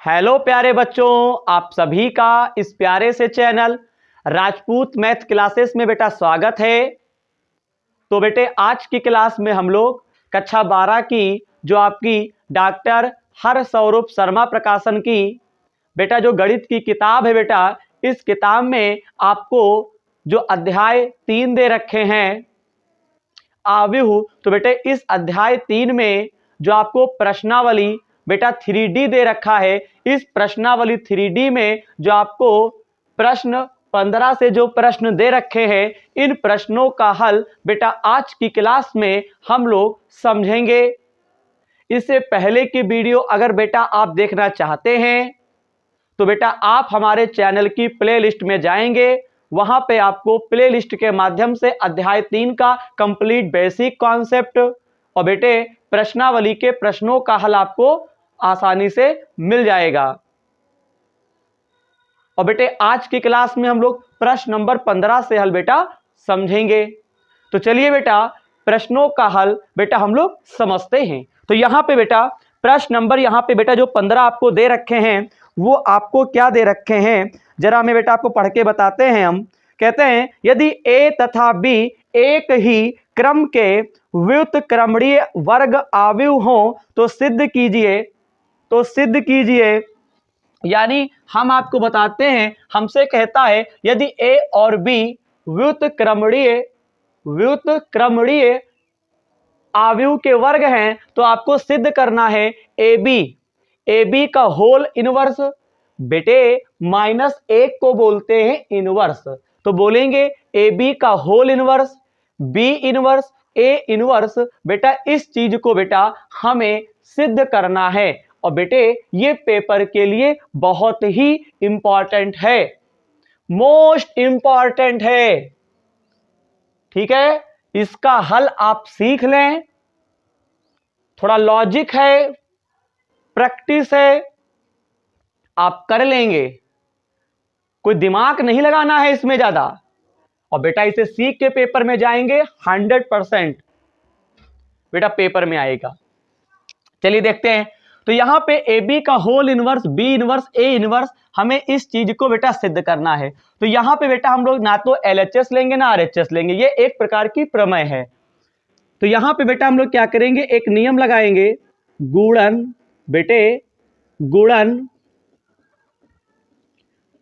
Hello प्यारे बच्चों, आप सभी का इस प्यारे से चैनल राजपूत मैथ क्लासेस में बेटा स्वागत है। तो बेटे आज की क्लास में हम लोग कक्षा 12 की जो आपकी डॉक्टर हरसौरभ शर्मा प्रकाशन की बेटा जो गणित की किताब है बेटा, इस किताब में आपको जो अध्याय 3 दे रखे हैं आव्यूह। तो बेटे इस अध्याय 3 में जो आपको प्रश्नावली बेटा 3D दे रखा है, इस प्रश्नावली 3D में जो आपको प्रश्न 15 से जो प्रश्न दे रखे हैं, इन प्रश्नों का हल बेटा आज की क्लास में हम लोग समझेंगे। इससे पहले की वीडियो अगर बेटा आप देखना चाहते हैं तो बेटा आप हमारे चैनल की प्लेलिस्ट में जाएंगे, वहां पे आपको प्लेलिस्ट के माध्यम से अध्याय 3 का कंप्लीट बेसिक कॉन्सेप्ट और बेटे प्रश्नावली के प्रश्नों का हल आपको आसानी से मिल जाएगा। और बेटे आज की क्लास में हम लोग प्रश्न नंबर 15 से हल बेटा समझेंगे। तो चलिए बेटा प्रश्नों का हल बेटा हम लोग समझते हैं। तो यहां पे बेटा प्रश्न नंबर यहां पे बेटा जो 15 आपको दे रखे हैं वो आपको क्या दे रखे हैं जरा हमें बेटा आपको पढ़ के बताते हैं। हम कहते हैं यदि ए तथा बी एक ही क्रम के व्युत्क्रमणीय वर्ग आव्यूह हो तो सिद्ध कीजिए। यानी हम आपको बताते हैं, हमसे कहता है यदि ए और बी व्युत्क्रमणीय आव्यूह के वर्ग हैं तो आपको सिद्ध करना है ए बी का होल इनवर्स। बेटे -1 को बोलते हैं इनवर्स, तो बोलेंगे ए बी का whole inverse, B inverse, A inverse. बेटा इस चीज को बेटा हमें सिद्ध करना है और बेटे ये पेपर के लिए बहुत ही इंपॉर्टेंट है, मोस्ट इंपॉर्टेंट है। ठीक है, इसका हल आप सीख लें, थोड़ा लॉजिक है, प्रैक्टिस है, आप कर लेंगे, कोई दिमाग नहीं लगाना है इसमें ज्यादा। और बेटा इसे सीख के पेपर में जाएंगे 100% बेटा पेपर में आएगा। चलिए देखते हैं। तो यहां पे ए बी का whole inverse, B inverse, A inverse, हमें इस चीज को बेटा सिद्ध करना है। तो यहां पे बेटा हम लोग ना तो LHS लेंगे ना RHS लेंगे, ये एक प्रकार की प्रमेय है। तो यहां पे बेटा हम लोग क्या करेंगे, एक नियम लगाएंगे, गुणन बेटे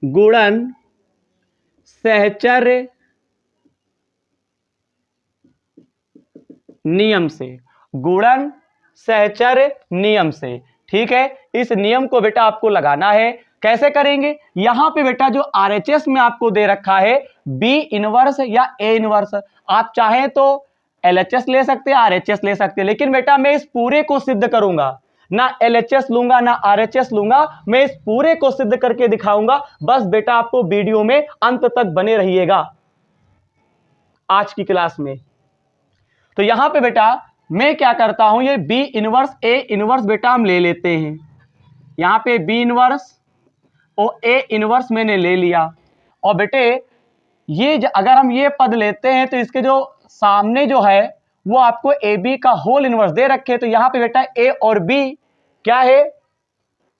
गुणन सहचर्य नियम से, गुणन सहचर्य नियम से। ठीक है, इस नियम को बेटा आपको लगाना है। कैसे करेंगे, यहां पे बेटा जो RHS में आपको दे रखा है बी इनवर्स या ए इनवर्स, आप चाहें तो LHS ले सकते हैं, RHS ले सकते हैं, लेकिन बेटा मैं इस पूरे को सिद्ध करूंगा, ना LHS लूंगा ना RHS लूंगा, मैं इस पूरे को सिद्ध करके दिखाऊंगा। बस बेटा आपको वीडियो में अंत तक बने रहिएगा आज की क्लास में। तो यहां पे बेटा मैं क्या करता हूं, ये बी इनवर्स ए इनवर्स बेटा हम ले लेते हैं। यहां पे बी इनवर्स और ए इनवर्स मैंने ले लिया। और बेटे ये अगर हम ये पद लेते हैं तो इसके जो सामने जो है वो आपको ए बी का होल इनवर्स दे रखे। तो यहां पे बेटा ए और बी क्या है,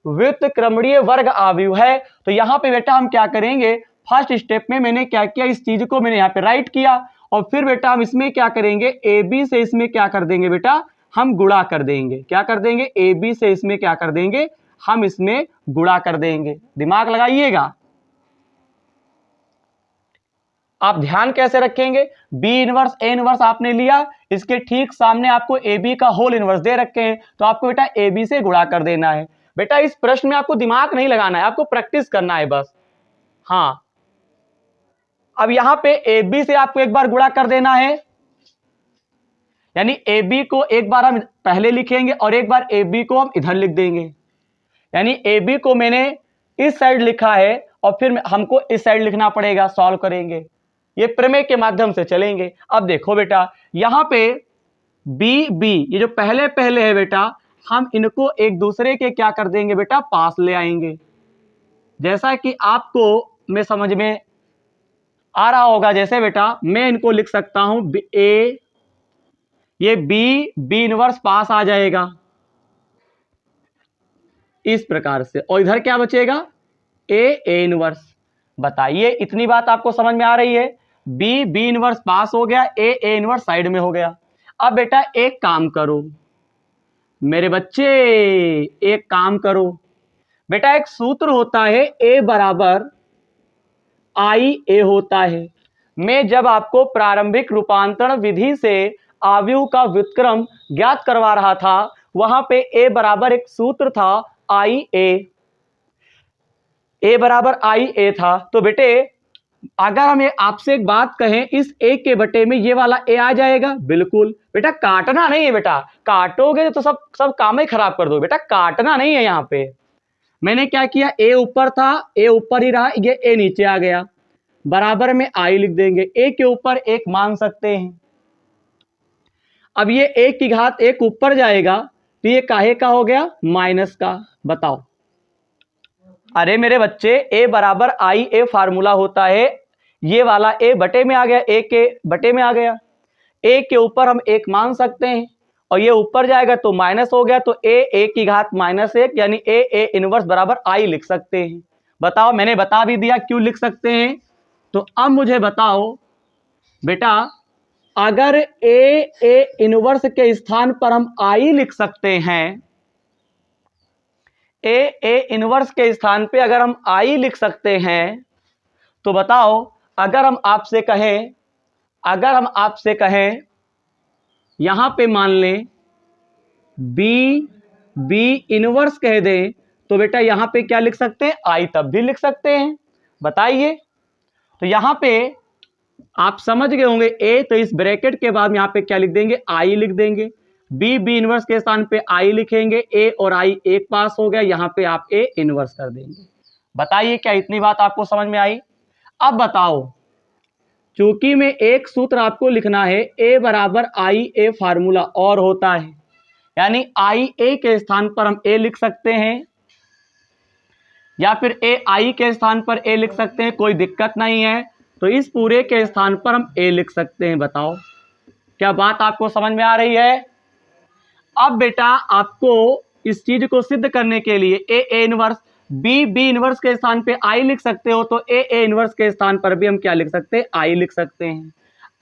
व्युत्क्रमणीय वर्ग आव्यूह है। तो यहां पे बेटा हम क्या करेंगे, फर्स्ट स्टेप में मैंने क्या किया, इस चीज को मैंने यहां पे राइट किया और फिर बेटा हम इसमें क्या करेंगे, ए बी से इसमें क्या कर देंगे बेटा, हम गुणा कर देंगे। क्या कर देंगे, ए बी से इसमें क्या कर देंगे, हम इसमें गुणा कर देंगे। दिमाग लगाइएगा। आप ध्यान कैसे रखेंगे, बी इनवर्स ए इनवर्स आपने लिया, इसके ठीक सामने आपको ए बी का होल इनवर्स दे रखे हैं, तो आपको बेटा ए बी से गुणा कर देना है। बेटा इस प्रश्न में आपको दिमाग नहीं लगाना है, आपको प्रैक्टिस करना है बस। हाँ, अब यहां पे ए बी से आपको एक बार गुणा कर देना है, यानी ए बी को एक बार हम पहले लिखेंगे और एक बार ए बी को हम इधर लिख देंगे। यानी ए बी को मैंने इस साइड लिखा है और फिर हमको इस साइड लिखना पड़ेगा, सॉल्व करेंगे, ये प्रमेय के माध्यम से चलेंगे। अब देखो बेटा यहां पे बी बी ये जो पहले पहले है बेटा, हम इनको एक दूसरे के क्या कर देंगे बेटा, पास ले आएंगे। जैसा कि आपको मैं समझ में आ रहा होगा, जैसे बेटा मैं इनको लिख सकता हूं ए, ये बी इनवर्स पास आ जाएगा, इस प्रकार से, और इधर क्या बचेगा, ए इनवर्स। बताइए इतनी बात आपको समझ में आ रही है। बी इनवर्स पास हो गया, ए इनवर्स साइड में हो गया। अब बेटा एक काम करो मेरे बच्चे, एक काम करो बेटा, एक सूत्र होता है ए बराबर आई ए होता है। मैं जब आपको प्रारंभिक रूपांतरण विधि से आव्यूह का व्युत्क्रम ज्ञात करवा रहा था, वहां पे ए बराबर एक सूत्र था आई ए बराबर आई ए था। तो बेटे अगर हम आपसे एक बात कहें, इस ए के बटे में ये वाला ए आ जाएगा, बिल्कुल बेटा, काटना नहीं है बेटा, काटोगे तो सब काम ही खराब कर दो बेटा, काटना नहीं है। यहाँ पे मैंने क्या किया, ए ऊपर था, ए ऊपर ही रहा, ये ए नीचे आ गया, बराबर में आई लिख देंगे, ए के ऊपर एक मान सकते हैं। अब ये एक की घात एक ऊपर जाएगा तो ये काहे का हो गया, माइनस का। बताओ, अरे मेरे बच्चे ए बराबर आई ए फार्मूला होता है, ये वाला ए बटे में आ गया, ए के बटे में आ गया, ए के ऊपर हम एक मान सकते हैं और ये ऊपर जाएगा तो माइनस हो गया, तो ए की घात -1 यानी ए इनवर्स बराबर आई लिख सकते हैं। बताओ, मैंने बता भी दिया क्यों लिख सकते हैं। तो अब मुझे बताओ बेटा, अगर ए इनवर्स के स्थान पर हम आई लिख सकते हैं, ए इनवर्स के स्थान पे अगर हम आई लिख सकते हैं, तो बताओ अगर हम आपसे कहें यहां पे मान लें बी इनवर्स कह दें, तो बेटा यहां पे क्या लिख सकते हैं, आई तब भी लिख सकते हैं। बताइए, तो यहां पे आप समझ गए होंगे, ए तो इस ब्रैकेट के बाद यहां पे क्या लिख देंगे, आई लिख देंगे, बी इनवर्स के स्थान पे आई लिखेंगे, ए और आई एक पास हो गया, यहां पे आप ए इनवर्स कर देंगे। बताइए क्या इतनी बात आपको समझ में आई। अब बताओ, चूंकि में एक सूत्र आपको लिखना है, ए बराबर आई ए फार्मूला और होता है, यानी आई ए के स्थान पर हम ए लिख सकते हैं या फिर ए आई के स्थान पर ए लिख सकते हैं, कोई दिक्कत नहीं है। तो इस पूरे के स्थान पर हम ए लिख सकते हैं। बताओ क्या बात आपको समझ में आ रही है। अब बेटा आपको इस चीज को सिद्ध करने के लिए ए इनवर्स बी इनवर्स के स्थान पे आई लिख सकते हो, तो ए इनवर्स के स्थान पर भी हम क्या लिख सकते हैं, आई लिख सकते हैं।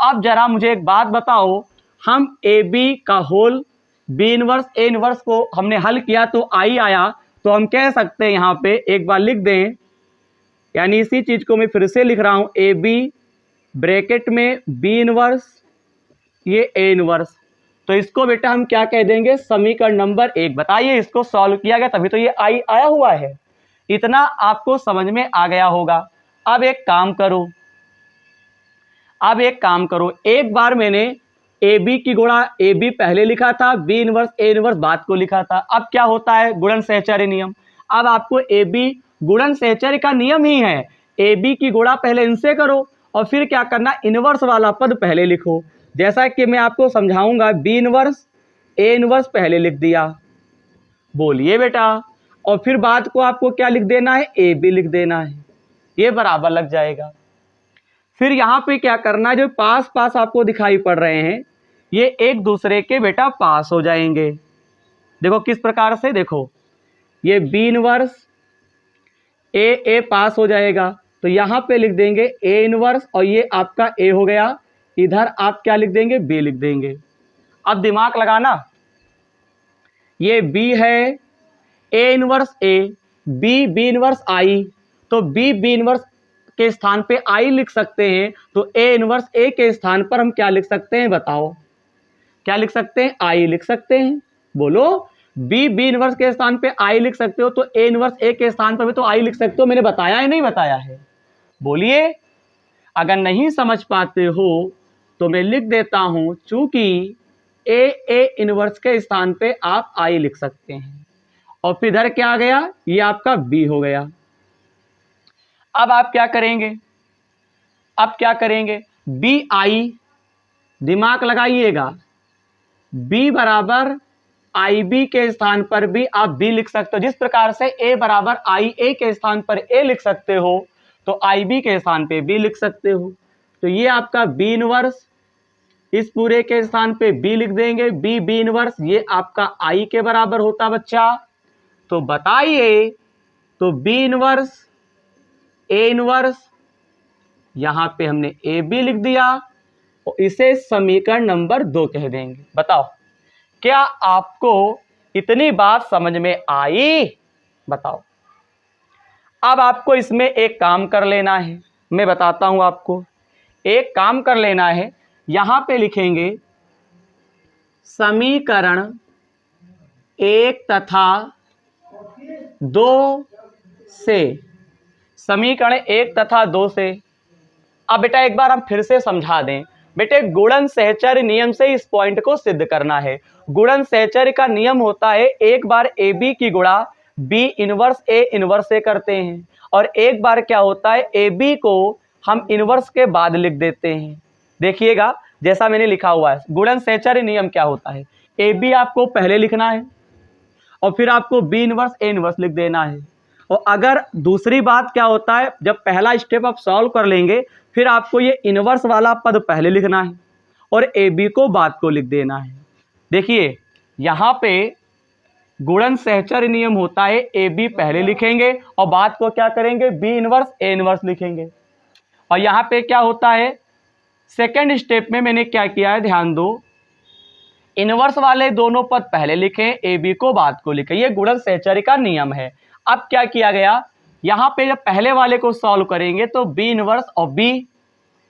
अब जरा मुझे एक बात बताओ, हम ए बी का whole B inverse A inverse को हमने हल किया तो आई आया, तो हम कह सकते हैं यहाँ पे एक बार लिख दें, यानी इसी चीज को मैं फिर से लिख रहा हूं, ए बी ब्रैकेट में बी इनवर्स ये ए इनवर्स, तो इसको बेटा हम क्या कह देंगे, समीकरण नंबर 1। बताइए इसको सॉल्व किया गया तभी तो ये आई आया हुआ है। इतना आपको समझ में आ गया होगा। अब एक काम करो, एक बार मैंने ए बी की गुणा ए बी पहले लिखा था, बी इनवर्स ए इनवर्स बाद को लिखा था। अब क्या होता है, गुणन सहचर्य नियम। अब आपको ए बी गुणन सहचर्य का नियम ही है, ए बी की गुणा पहले इनसे करो और फिर क्या करना, इनवर्स वाला पद पहले लिखो। जैसा कि मैं आपको समझाऊंगा, बी इनवर्स ए इनवर्स पहले लिख दिया, बोलिए बेटा, और फिर बाद को आपको क्या लिख देना है, ए बी लिख देना है, ये बराबर लग जाएगा। फिर यहाँ पे क्या करना है, जो पास पास आपको दिखाई पड़ रहे हैं ये एक दूसरे के बेटा पास हो जाएंगे। देखो किस प्रकार से, देखो ये बी इनवर्स ए पास हो जाएगा, तो यहाँ पे लिख देंगे ए इनवर्स और ये आपका ए हो गया, इधर आप क्या लिख देंगे, बी लिख देंगे। अब दिमाग लगाना, ये बी है, A inverse A, B inverse I, तो बी इनवर्स के स्थान पे आई लिख सकते हैं, तो ए इनवर्स ए के स्थान पर हम क्या लिख सकते हैं, बताओ क्या लिख सकते हैं, आई लिख सकते हैं। बोलो, बी इनवर्स के स्थान पे आई लिख सकते हो, तो ए इनवर्स ए के स्थान पर भी तो आई लिख सकते हो। मैंने बताया है नहीं बताया है, बोलिए। अगर नहीं समझ पाते हो तो मैं लिख देता हूं, चूंकि ए इनवर्स के स्थान पे आप आई लिख सकते हैं और फिर इधर क्या आ गया, ये आपका बी हो गया। अब आप क्या करेंगे, बी आई, दिमाग लगाइएगा, बी बराबर आई बी के स्थान पर भी आप बी लिख सकते हो। जिस प्रकार से ए बराबर आई ए के स्थान पर ए लिख सकते हो, तो आई बी के स्थान पे बी लिख सकते हो। तो ये आपका बी इनवर्स, इस पूरे के स्थान पे बी लिख देंगे, बी इनवर्स ये आपका आई के बराबर होता बच्चा। तो बताइए, तो बी इनवर्स ए इनवर्स, यहां पे हमने ए बी लिख दिया और इसे समीकरण नंबर 2 कह देंगे। बताओ क्या आपको इतनी बात समझ में आई? बताओ। अब आपको इसमें एक काम कर लेना है, मैं बताता हूं आपको। एक काम कर लेना है, यहां पे लिखेंगे समीकरण 1 तथा 2 से, समीकरण 1 तथा 2 से। अब बेटा एक बार हम फिर से समझा दें। बेटे गुणन सहचर्य नियम से इस पॉइंट को सिद्ध करना है। गुणन सहचर्य का नियम होता है एक बार ए बी की गुणा बी इनवर्स ए इनवर्स से करते हैं, और एक बार क्या होता है ए बी को हम इनवर्स के बाद लिख देते हैं। देखिएगा जैसा मैंने लिखा हुआ है, गुणन सहचर्य नियम क्या होता है, ए बी आपको पहले लिखना है और फिर आपको बी इनवर्स ए इनवर्स लिख देना है। और अगर दूसरी बात क्या होता है, जब पहला स्टेप आप सॉल्व कर लेंगे फिर आपको ये इनवर्स वाला पद पहले लिखना है और ए बी को बाद को लिख देना है। देखिए यहाँ पे गुणन सहचर्य नियम होता है ए बी पहले लिखेंगे और बाद को क्या करेंगे, बी इनवर्स ए इनवर्स लिखेंगे। और यहाँ पे क्या होता है, सेकेंड स्टेप में मैंने क्या किया है, ध्यान दो, इनवर्स वाले दोनों पद पहले लिखें, ए बी को बाद को लिखें। ये गुणन सहचर्य का नियम है। अब क्या किया गया, यहाँ पे जब पहले वाले को सॉल्व करेंगे तो बी इनवर्स और बी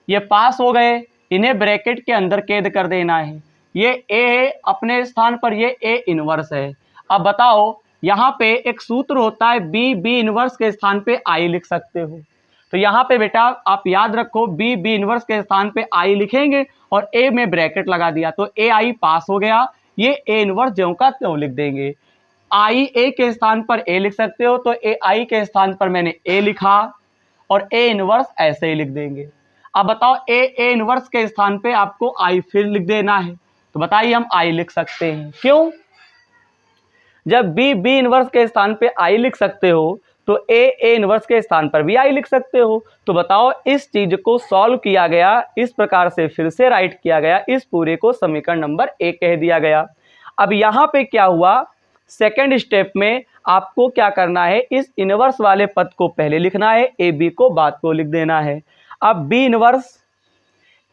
ये पास हो गए, इन्हें ब्रैकेट के अंदर कैद कर देना है। ये ए है अपने स्थान पर, ये ए इनवर्स है। अब बताओ यहाँ पे एक सूत्र होता है बी इनवर्स के स्थान पे आई लिख सकते हो। तो यहाँ पे बेटा आप याद रखो बी इनवर्स के स्थान पे आई लिखेंगे और ए में ब्रैकेट लगा दिया तो ए आई पास हो गया। ये ए इनवर्स ज्यों का त्यों लिख देंगे। आई ए के स्थान पर ए लिख सकते हो तो ए आई के स्थान पर मैंने ए लिखा और ए इनवर्स ऐसे ही लिख देंगे। अब बताओ ए इनवर्स के स्थान पे आपको आई फिर लिख देना है, तो बताइए हम आई लिख सकते हैं। क्यों? जब बी इनवर्स के स्थान पे आई लिख सकते हो तो ए इनवर्स के स्थान पर भी आई लिख सकते हो। तो बताओ इस चीज को सॉल्व किया गया, इस प्रकार से फिर से राइट किया गया, इस पूरे को समीकरण नंबर 1 कह दिया गया। अब यहाँ पे क्या हुआ, सेकेंड स्टेप में आपको क्या करना है, इस इनवर्स वाले पद को पहले लिखना है, ए बी को बाद को लिख देना है। अब बी इनवर्स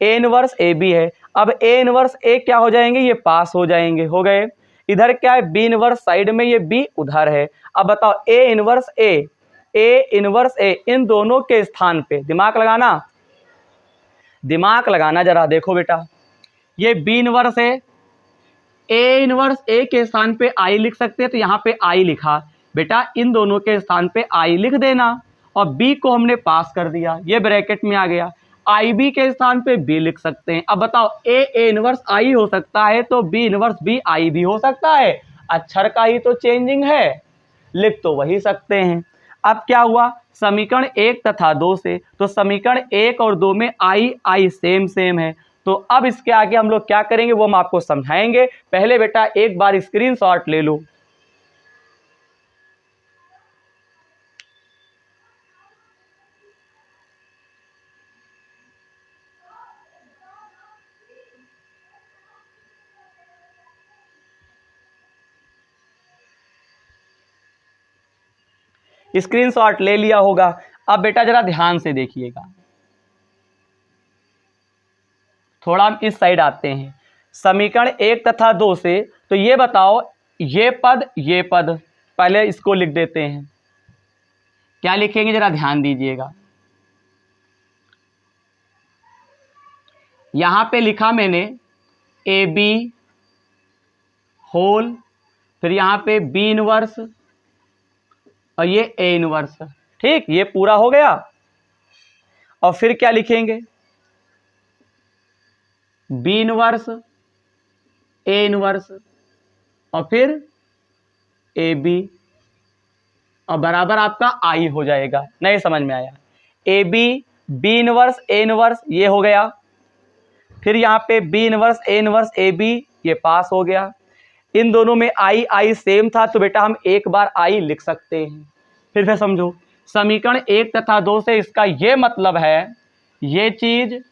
ए बी है, अब ए इनवर्स ए क्या हो जाएंगे, ये पास हो जाएंगे, हो गए। इधर क्या है, बी इनवर्स साइड में, ये बी उधर है। अब बताओ ए इनवर्स ए इन दोनों के स्थान पे दिमाग लगाना जरा। देखो बेटा ये बी इनवर्स है, ए इनवर्स ए के स्थान पे आई लिख सकते हैं तो यहाँ पे आई लिखा, बेटा इन दोनों के स्थान पे आई लिख देना और बी को हमने पास कर दिया, ये ब्रैकेट में आ गया। आई बी के स्थान पे बी लिख सकते हैं। अब बताओ ए इनवर्स आई हो सकता है तो बी इनवर्स बी आई भी हो सकता है, अक्षर का ही तो चेंजिंग है, लिख तो वही सकते हैं। अब क्या हुआ, समीकरण 1 तथा 2 से, तो समीकरण 1 और 2 में आई सेम है। तो अब इसके आगे हम लोग क्या करेंगे वो हम आपको समझाएंगे। पहले बेटा एक बार स्क्रीनशॉट ले लो। स्क्रीनशॉट ले लिया होगा। अब बेटा जरा ध्यान से देखिएगा, थोड़ा हम इस साइड आते हैं। समीकरण 1 तथा 2 से, तो ये बताओ ये पद पहले इसको लिख देते हैं। क्या लिखेंगे जरा ध्यान दीजिएगा। यहां पे लिखा मैंने ए बी होल, फिर यहां पे बी इनवर्स और ये ए इनवर्स, ठीक, ये पूरा हो गया। और फिर क्या लिखेंगे, बी इनवर्स ए इनवर्स और फिर ए बी और बराबर आपका आई हो जाएगा। नहीं समझ में आया, A B inverse A inverse ये हो गया, फिर यहाँ पे बी इनवर्स ए बी ये पास हो गया। इन दोनों में आई सेम था तो बेटा हम एक बार आई लिख सकते हैं। फिर से समझो, समीकरण 1 तथा 2 से इसका ये मतलब है ये चीज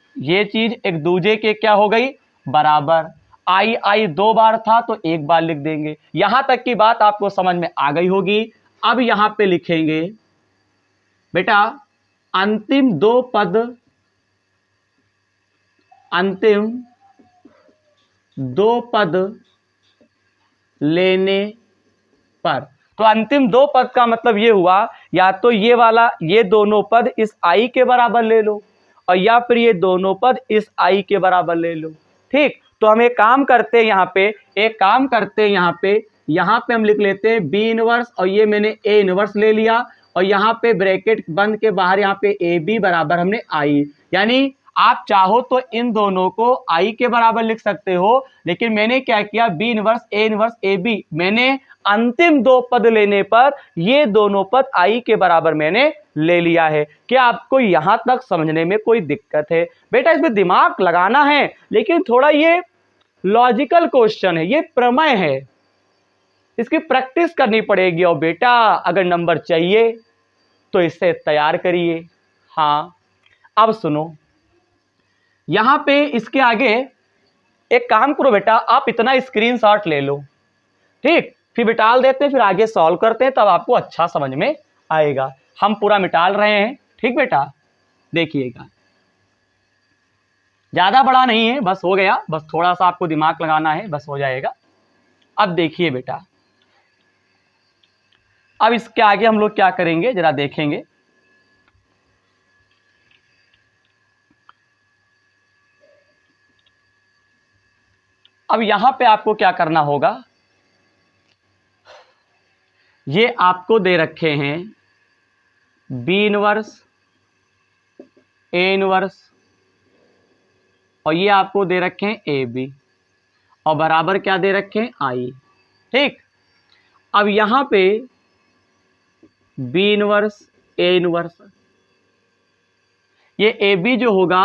एक दूसरे के क्या हो गई, बराबर। आई आई 2 बार था तो 1 बार लिख देंगे। यहां तक की बात आपको समझ में आ गई होगी। अब यहां पे लिखेंगे बेटा अंतिम 2 पद, अंतिम 2 पद लेने पर। तो अंतिम 2 पद का मतलब ये हुआ, या तो ये वाला, ये दोनों पद इस आई के बराबर ले लो, और या फिर ये दोनों पद इस आई के बराबर ले लो। ठीक, तो हम एक काम करते हैं, यहाँ पे हम लिख लेते हैं बी इनवर्स, और ये मैंने ए इनवर्स ले लिया, और यहाँ पे ब्रैकेट बंद के बाहर यहाँ पे ए बी बराबर हमने आई। यानी आप चाहो तो इन दोनों को आई के बराबर लिख सकते हो, लेकिन मैंने क्या किया, बी इनवर्स ए बी, मैंने अंतिम 2 पद लेने पर ये दोनों पद आई के बराबर मैंने ले लिया है। क्या आपको यहां तक समझने में कोई दिक्कत है? बेटा इसमें दिमाग लगाना है, लेकिन थोड़ा ये लॉजिकल क्वेश्चन है, ये प्रमेय है, इसकी प्रैक्टिस करनी पड़ेगी। और बेटा अगर नंबर चाहिए तो इससे तैयार करिए। हाँ, अब सुनो, यहां पे इसके आगे एक काम करो बेटा, आप इतना स्क्रीनशॉट ले लो, ठीक, फिर मिटाल देते हैं, फिर आगे सॉल्व करते हैं, तब आपको अच्छा समझ में आएगा। हम पूरा मिटाल रहे हैं, ठीक बेटा, देखिएगा, ज्यादा बड़ा नहीं है, बस हो गया, बस थोड़ा सा आपको दिमाग लगाना है, बस हो जाएगा। अब देखिए बेटा, अब इसके आगे हम लोग क्या करेंगे जरा देखेंगे। अब यहां पे आपको क्या करना होगा, ये आपको दे रखे हैं बी इनवर्स, ए इनवर्स, और ये आपको दे रखे हैं ए बी, और बराबर क्या दे रखे हैं, आई। ठीक, अब यहां पे बी इनवर्स, ए इनवर्स, ये ए बी जो होगा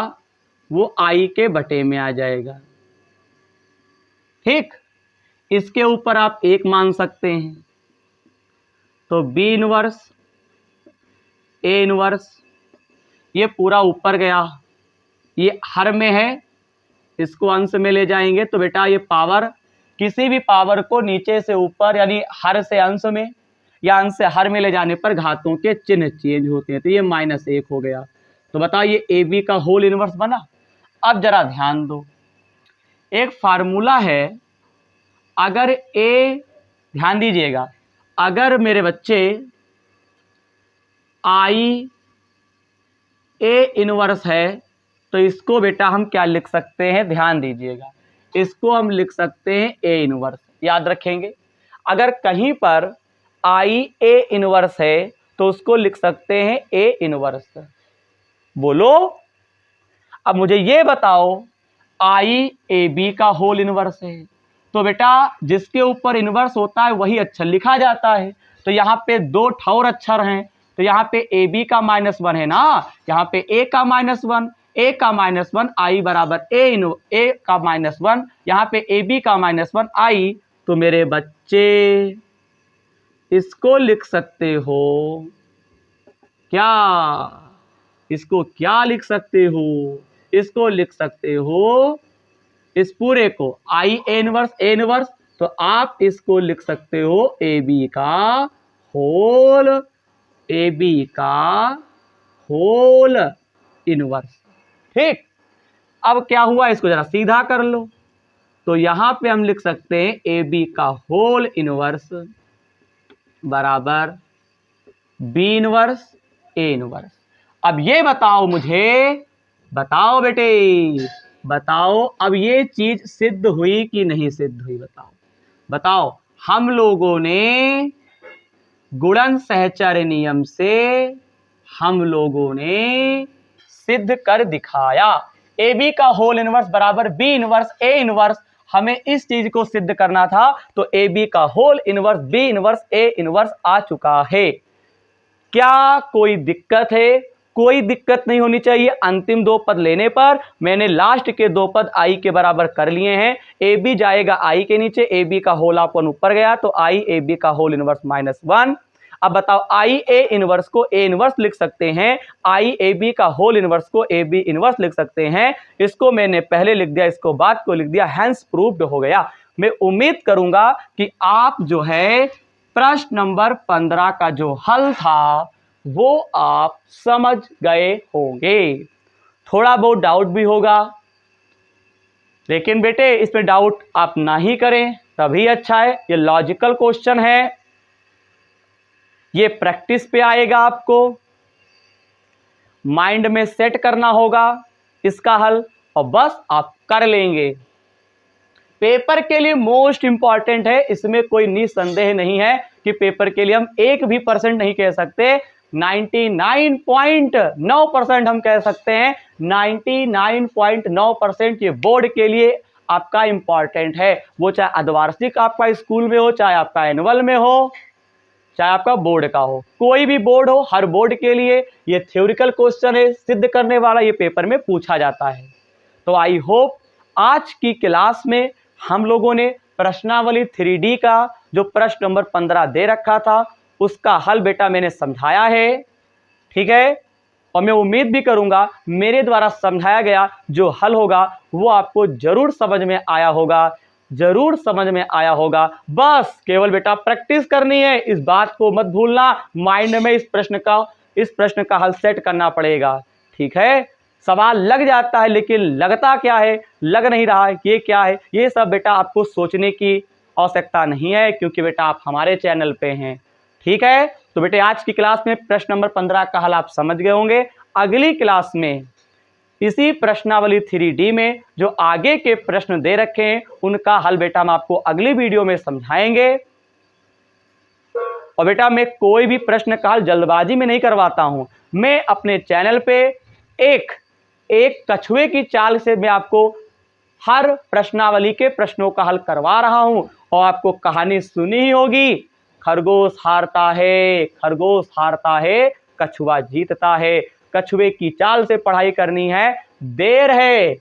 वो आई के बटे में आ जाएगा। ठीक, इसके ऊपर आप 1 मान सकते हैं, तो बी इनवर्स, ए इनवर्स, ये पूरा ऊपर गया, ये हर में है, इसको अंश में ले जाएंगे तो बेटा ये पावर, किसी भी पावर को नीचे से ऊपर यानी हर से अंश में या अंश से हर में ले जाने पर घातों के चिन्ह चेंज होते हैं। तो ये -1 हो गया, तो बताओ ये ए बी का होल इनवर्स बना। अब जरा ध्यान दो, एक फार्मूला है, अगर ए, ध्यान दीजिएगा, अगर मेरे बच्चे आई ए इनवर्स है तो इसको बेटा हम क्या लिख सकते हैं, ध्यान दीजिएगा, इसको हम लिख सकते हैं ए इनवर्स, याद रखेंगे। अगर कहीं पर आई ए इनवर्स है तो उसको लिख सकते हैं ए इनवर्स। बोलो, अब मुझे ये बताओ, आई ए बी का होल इनवर्स है, तो बेटा जिसके ऊपर इनवर्स होता है वही अक्षर लिखा जाता है। तो यहाँ पे 2 ठौर अक्षर हैं, तो यहाँ पे ए बी का -1 है ना, यहाँ पे ए का -1, ए का -1 आई बराबर ए का -1, यहाँ पे ए बी का -1 आई। तो मेरे बच्चे इसको लिख सकते हो क्या, इसको क्या लिख सकते हो, इसको लिख सकते हो, इस पूरे को आई ए इनवर्स, तो आप इसको लिख सकते हो ए बी का होल, ए बी का होल इनवर्स। ठीक, अब क्या हुआ, इसको जरा सीधा कर लो, तो यहां पे हम लिख सकते हैं ए बी का होल इनवर्स बराबर बी इनवर्स ए इनवर्स। अब ये बताओ मुझे, बताओ बेटे, बताओ अब ये चीज सिद्ध हुई कि नहीं सिद्ध हुई, बताओ बताओ। हम लोगों ने गुणन सहचर्य नियम से हम लोगों ने सिद्ध कर दिखाया, ए बी का होल इनवर्स बराबर बी इनवर्स ए इनवर्स। हमें इस चीज को सिद्ध करना था, तो ए बी का whole inverse B inverse A inverse आ चुका है। क्या कोई दिक्कत है? कोई दिक्कत नहीं होनी चाहिए। अंतिम 2 पद लेने पर मैंने लास्ट के 2 पद आई के बराबर कर लिए हैं। ए बी जाएगा आई के नीचे, ए बी का होल अपन ऊपर गया, तो आई ए बी का होल इनवर्स -1। अब बताओ आई ए इनवर्स को ए इनवर्स लिख सकते हैं, आई ए बी का होल इनवर्स को ए बी इनवर्स लिख सकते हैं। इसको मैंने पहले लिख दिया, इसको बाद को लिख दिया, हैंस प्रूव्ड हो गया। मैं उम्मीद करूंगा कि आप जो है प्रश्न नंबर 15 का जो हल था वो आप समझ गए होंगे। थोड़ा बहुत डाउट भी होगा, लेकिन बेटे इसमें डाउट आप ना ही करें तभी अच्छा है। ये लॉजिकल क्वेश्चन है, ये प्रैक्टिस पे आएगा, आपको माइंड में सेट करना होगा इसका हल और बस आप कर लेंगे। पेपर के लिए मोस्ट इंपॉर्टेंट है, इसमें कोई निसंदेह नहीं है कि पेपर के लिए हम 1% नहीं कह सकते, 99.9% हम कह सकते हैं। 99.9% ये बोर्ड के लिए आपका इंपॉर्टेंट है, वो चाहे अर्धवार्षिक आपका स्कूल में हो, चाहे आपका एनुअल में हो, चाहे आपका बोर्ड का हो, कोई भी बोर्ड हो, हर बोर्ड के लिए ये थ्योरिकल क्वेश्चन है, सिद्ध करने वाला ये पेपर में पूछा जाता है। तो आई होप आज की क्लास में हम लोगों ने प्रश्नावली 3D का जो प्रश्न नंबर 15 दे रखा था उसका हल बेटा मैंने समझाया है, ठीक है। और मैं उम्मीद भी करूंगा मेरे द्वारा समझाया गया जो हल होगा वो आपको जरूर समझ में आया होगा, जरूर समझ में आया होगा। बस केवल बेटा प्रैक्टिस करनी है, इस बात को मत भूलना, माइंड में इस प्रश्न का हल सेट करना पड़ेगा, ठीक है। सवाल लग जाता है लेकिन लगता क्या है, लग नहीं रहा है, ये क्या है, ये सब बेटा आपको सोचने की आवश्यकता नहीं है, क्योंकि बेटा आप हमारे चैनल पे हैं, ठीक है। तो बेटे आज की क्लास में प्रश्न नंबर 15 का हल आप समझ गए होंगे। अगली क्लास में इसी प्रश्नावली 3D में जो आगे के प्रश्न दे रखे हैं उनका हल बेटा हम आपको अगली वीडियो में समझाएंगे। और बेटा मैं कोई भी प्रश्न का हल जल्दबाजी में नहीं करवाता हूं, मैं अपने चैनल पे एक कछुए की चाल से मैं आपको हर प्रश्नावली के प्रश्नों का हल करवा रहा हूं। और आपको कहानी सुनी ही होगी, खरगोश हारता है कछुआ जीतता है। कछुए की चाल से पढ़ाई करनी है, देर है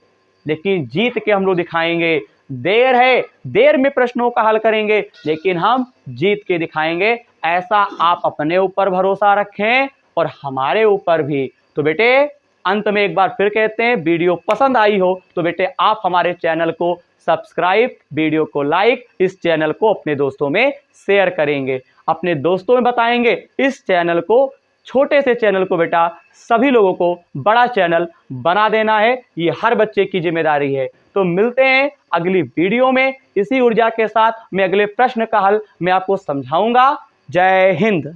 लेकिन जीत के हम लोग दिखाएंगे, देर है, देर में प्रश्नों का हल करेंगे लेकिन हम जीत के दिखाएंगे। ऐसा आप अपने ऊपर भरोसा रखें और हमारे ऊपर भी। तो बेटे अंत में एक बार फिर कहते हैं, वीडियो पसंद आई हो तो बेटे आप हमारे चैनल को सब्सक्राइब, वीडियो को लाइक, इस चैनल को अपने दोस्तों में शेयर करेंगे, अपने दोस्तों में बताएंगे। इस चैनल को, छोटे से चैनल को बेटा सभी लोगों को बड़ा चैनल बना देना है, ये हर बच्चे की जिम्मेदारी है। तो मिलते हैं अगली वीडियो में इसी ऊर्जा के साथ। मैं अगले प्रश्न का हल मैं आपको समझाऊंगा। जय हिंद।